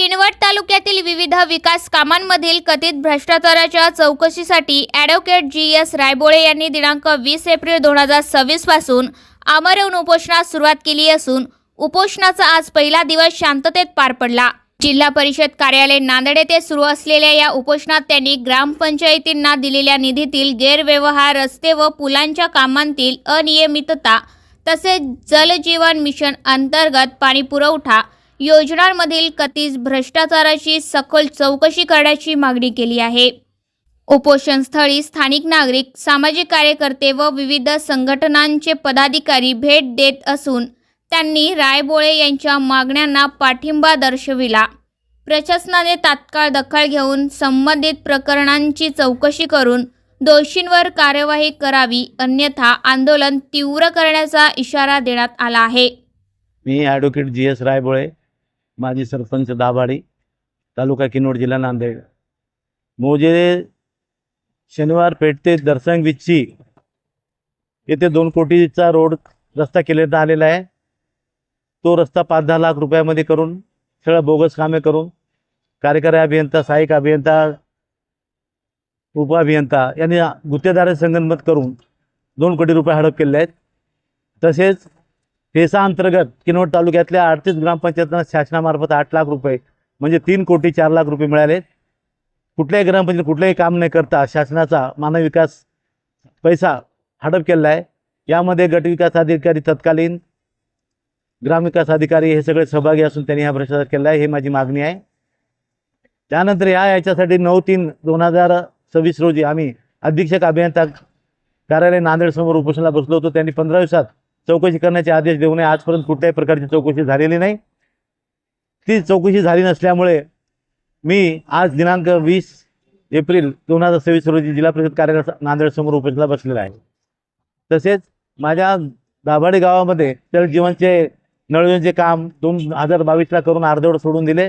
किनवट तालुक्यातील विविध विकास कामांमधील कथित भ्रष्टाचाराच्या चौकशीसाठी ॲडव्होकेट जी.एस. रायबोळे यांनी दिनांक 20 एप्रिल 2026 पासून आमरण उपोषणास सुरुवात केली असून उपोषणाचा आज पहिला दिवस शांततेत पार पडला। जिल्हा परिषद कार्यालय नांदेड येथे सुरू असलेल्या या उपोषणात त्यांनी ग्रामपंचायतींना दिलेल्या निधीतील गैरव्यवहार, रस्ते व पुलांच्या कामांतील अनियमितता तसेच जल जीवन मिशन अंतर्गत पाणी पुरवठा योजनांमधील कथित भ्रष्टाचाराची सखोल चौकशी करण्याची मागणी केली आहे। उपोषणस्थळी स्थानिक नागरिक, सामाजिक कार्यकर्ते व विविध संघटनांचे पदाधिकारी भेट देत असून त्यांनी रायबोळे यांच्या मागण्यांना पाठिंबा दर्शविला। प्रशासनाने तात्काळ दखल घेऊन संबंधित प्रकरणांची चौकशी करून दोषींवर कार्यवाही करावी, अन्यथा आंदोलन तीव्र करण्याचा इशारा देण्यात आला आहे। मी ॲडव्होकेट जी.एस. रायबोळे, माजी सरपंच दाभाडी, तालुका किनवट, जिल्हा नांदेड। मोजे शनिवार पेठ ते दर्शन विच्ची येथे 2 कोटीचा रोड रस्ता केलेला आलेला आहे। तो रस्ता 5-10 लाख रुपयामध्ये करून सगळं बोगस कामे करून कार्यकारी अभियंता, सहाय्यक अभियंता, उपअभियंता यांनी गुत्तेदार संगनमत करून 2 कोटी रुपये हडप केले आहेत। तसेच फेसा अंतर्गत किनवट तालुक्यातल्या 38 ग्रामपंचायतींना शासनामार्फत 8 लाख रुपये म्हणजे 3 कोटी 4 लाख रुपये मिळाले। कुठल्याही ग्रामपंचायत कुठलेही काम न करता शासनाचा मानव विकास पैसा हडप केला आहे। यामध्ये गट विकास अधिकारी, तत्कालीन ग्रामविकास अधिकारी हे सगळे सहभागी असून त्यांनी हा भ्रष्टाचार केला आहे, हे माझी मागणी आहे। त्यानंतर याच्यासाठी 9/3/2026 रोजी आम्ही अधीक्षक अभियंता कार्यालय नांदेड समोर उपोषणाला बसलो होतो। त्यांनी 15 दिवसात चौकशी करण्याचे आदेश देऊ नये। आजपर्यंत कुठल्याही प्रकारची चौकशी झालेली नाही। ती चौकशी झाली नसल्यामुळे मी आज दिनांक 20 एप्रिल 2026 रोजी जिल्हा परिषद कार्यालय नांदेड समोर उपोषणाला बसलेला आहे। तसेच माझ्या दाभाडी गावामध्ये जल जीवनचे नळयोजनेचे काम 2022ला करून अर्धवट सोडून दिले।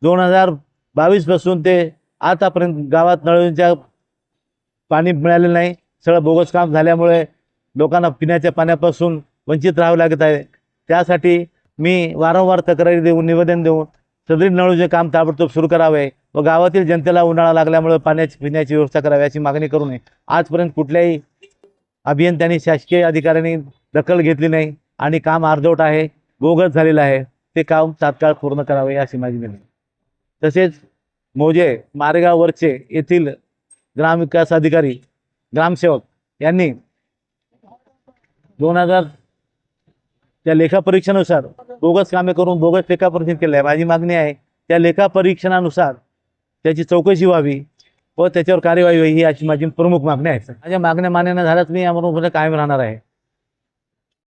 2022 पासून ते आतापर्यंत गावात नळयोजनेच्या पाणी मिळालेलं नाही। सगळं बोगस काम झाल्यामुळे लोकांना पिण्याच्या पाण्यापासून वंचित राहावे लागत आहे। त्यासाठी मी वारंवार तक्रारी देऊन, निवेदन देऊन सदरील नळयोजनेचे काम ताबडतोब सुरू करावे व गावातील जनतेला उन्हाळा लागल्यामुळे पिण्याची व्यवस्था करावी अशी मागणी करू नये। आजपर्यंत कुठल्याही अभियंत्यांनी, शासकीय अधिकाऱ्यांनी दखल घेतली नाही आणि काम अर्धवट आहे, बोगस झालेलं आहे। ते काम तात्काळ पूर्ण करावे अशी माझी विनंती। तसेच मोजे मारेगाववरचे येथील ग्रामविकास अधिकारी, ग्रामसेवक यांनी 2000 त्या लेखापरीक्षणानुसार बोगस कामे करून बोगस लेखापरीक्षण केलं आहे। माझी मागणी आहे त्या लेखापरीक्षणानुसार त्याची चौकशी व्हावी व त्याच्यावर कार्यवाही व्हावी, ही अशी माझी प्रमुख मागणी आहे। माझ्या मागण्या मान्य न झाल्यास मी आमरण उपोषणाला कायम राहणार आहे।